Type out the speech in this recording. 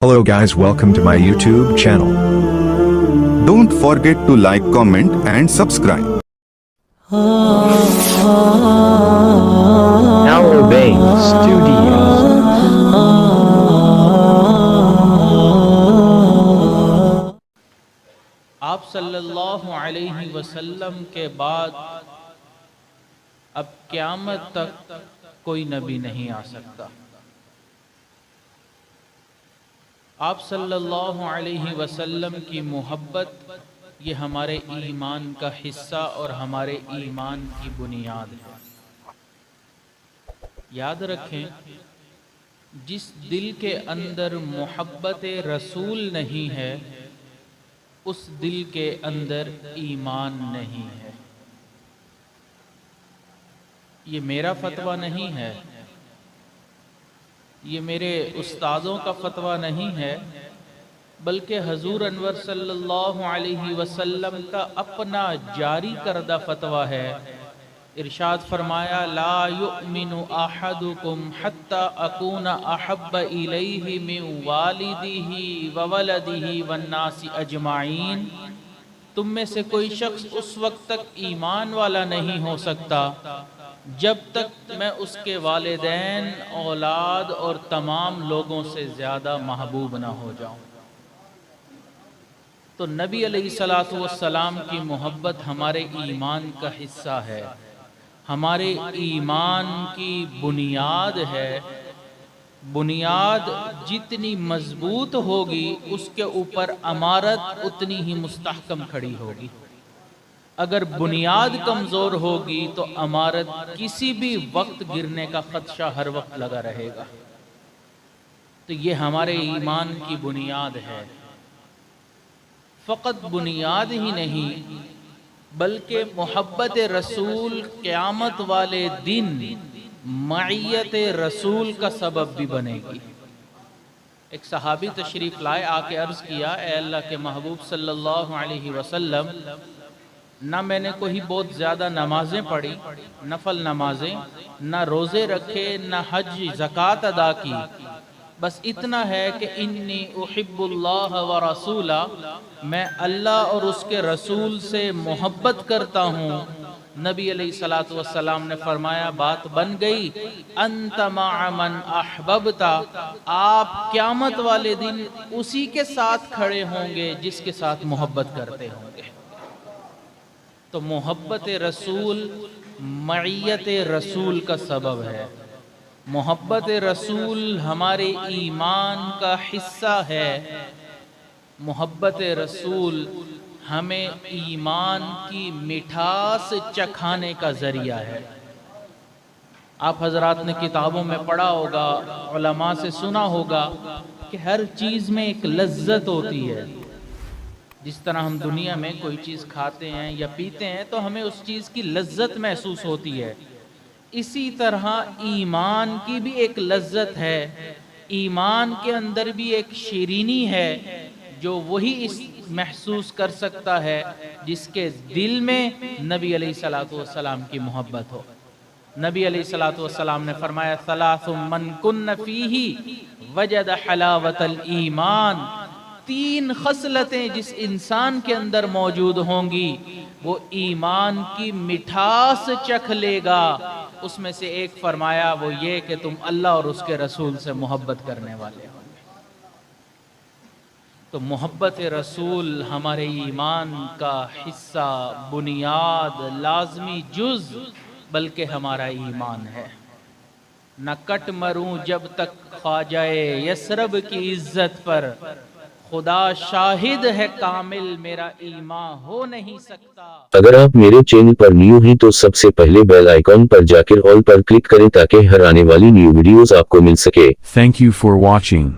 Hello guys, welcome to my YouTube channel. Don't forget to like, comment and subscribe. Now Obaid Studio. آپ صلی اللہ علیہ وسلم کے بعد اب قیامت تک کوئی نبی نہیں آ سکتا۔ آپ صلی اللہ علیہ وسلم کی محبت یہ ہمارے ایمان کا حصہ اور ہمارے ایمان کی بنیاد ہے۔ یاد رکھیں، جس دل کے اندر محبت رسول نہیں ہے اس دل کے اندر ایمان نہیں ہے۔ یہ میرا فتویٰ نہیں ہے، یہ میرے استادوں کا فتویٰ نہیں ہے، بلکہ حضور انور صلی اللہ علیہ وسلم کا اپنا جاری کردہ فتویٰ ہے۔ ارشاد فرمایا، لا یؤمن احدکم حتی اکون احب الیہ من والدہ وولدہ والناس اجمعین۔ تم میں سے کوئی شخص اس وقت تک ایمان والا نہیں ہو سکتا جب تک میں اس کے والدین، اولاد اور تمام لوگوں سے زیادہ محبوب نہ ہو جاؤں۔ تو نبی علیہ السلام کی محبت ہمارے ایمان کا حصہ ہے، ہمارے ایمان کی بنیاد ہے۔ بنیاد جتنی مضبوط ہوگی اس کے اوپر عمارت اتنی ہی مستحکم کھڑی ہوگی۔ اگر بنیاد کمزور ہوگی تو عمارت کسی بھی وقت گرنے کا خدشہ ہر وقت لگا رہے گا۔ تو یہ ہمارے ایمان کی بنیاد ہے۔ فقط بنیاد ہی نہیں بلکہ محبت رسول قیامت والے دن معیت رسول کا سبب بھی بنے گی۔ ایک صحابی تشریف لائے، آ کے عرض کیا، اے اللہ کے محبوب صلی اللہ علیہ وسلم، نہ میں نے کوئی بہت زیادہ نمازیں پڑھی، نفل نمازیں، نہ روزے رکھے، نہ حج زکوٰۃ ادا کی، بس اتنا ہے کہ انی احب اللہ و رسولہ، میں اللہ اور اس کے رسول سے محبت کرتا ہوں۔ نبی علیہ السلام نے فرمایا، بات بن گئی، انت مع من احببت، آپ قیامت والے دن اسی کے ساتھ کھڑے ہوں گے جس کے ساتھ محبت کرتے ہوں گے۔ تو محبت رسول معیت رسول کا سبب ہے۔ محبت رسول ہمارے ایمان کا حصہ ہے۔ محبت رسول ہمیں ایمان کی مٹھاس چکھانے کا ذریعہ ہے۔ آپ حضرات نے کتابوں میں پڑھا ہوگا، علماء سے سنا ہوگا کہ ہر چیز میں ایک لذت ہوتی ہے۔ جس طرح ہم دنیا میں کوئی چیز کھاتے ہیں یا پیتے ہیں تو ہمیں اس چیز کی لذت محسوس ہوتی ہے، اسی طرح ایمان کی بھی ایک لذت ہے۔ ایمان کے اندر بھی ایک شیرینی ہے جو وہی اس محسوس کر سکتا ہے جس کے دل میں نبی علیہ السلام کی محبت ہو۔ نبی علیہ السلام نے فرمایا، ثلاث من کن فیہ وجد حلاوت الایمان، تین خصلتیں جس انسان کے اندر موجود ہوں گی وہ ایمان کی مٹھاس چکھ لے گا۔ اس میں سے ایک فرمایا وہ یہ کہ تم اللہ اور اس کے رسول سے محبت کرنے والے ہو۔ تو محبت رسول ہمارے ایمان کا حصہ، بنیاد، لازمی جز بلکہ ہمارا ایمان ہے۔ نہ کٹ مروں جب تک خواجہ یثرب کی عزت پر، خدا شاہد ہے کامل میرا ایمان ہو نہیں سکتا۔ اگر آپ میرے چینل پر نیو ہیں تو سب سے پہلے بیل آئیکن پر جا کر آل پر کلک کریں تاکہ ہر آنے والی نیو ویڈیوز آپ کو مل سکے۔ Thank you for watching.